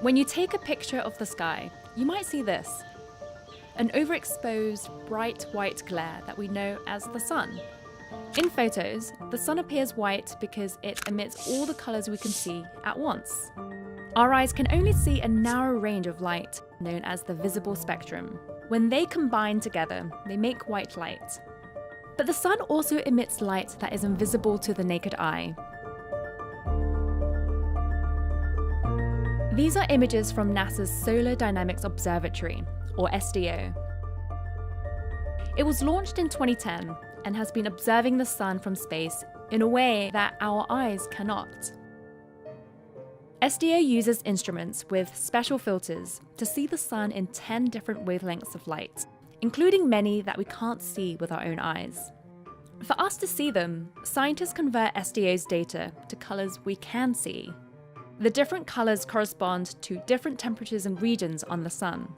When you take a picture of the sky, you might see this: an overexposed, bright white glare that we know as the sun. In photos, the sun appears white because it emits all the colours we can see at once. Our eyes can only see a narrow range of light, known as the visible spectrum. When they combine together, they make white light. But the sun also emits light that is invisible to the naked eye. These are images from NASA's Solar Dynamics Observatory, or SDO. It was launched in 2010 and has been observing the sun from space in a way that our eyes cannot. SDO uses instruments with special filters to see the sun in 10 different wavelengths of light, including many that we can't see with our own eyes. For us to see them, scientists convert SDO's data to colours we can see. The different colours correspond to different temperatures and regions on the sun.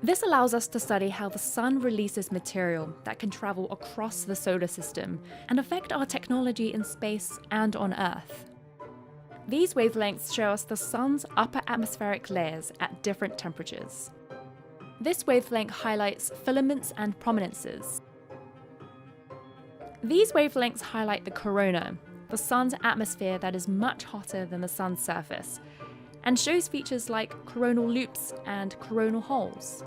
This allows us to study how the sun releases material that can travel across the solar system and affect our technology in space and on Earth. These wavelengths show us the sun's upper atmospheric layers at different temperatures. This wavelength highlights filaments and prominences. These wavelengths highlight the corona, the sun's atmosphere that is much hotter than the sun's surface, and shows features like coronal loops and coronal holes.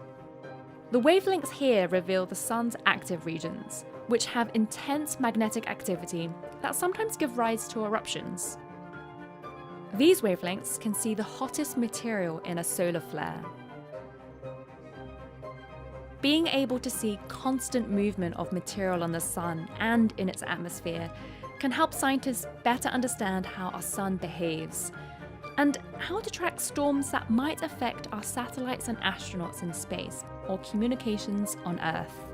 The wavelengths here reveal the sun's active regions, which have intense magnetic activity that sometimes give rise to eruptions. These wavelengths can see the hottest material in a solar flare. Being able to see constant movement of material on the sun and in its atmosphere can help scientists better understand how our sun behaves, and how to track storms that might affect our satellites and astronauts in space or communications on Earth.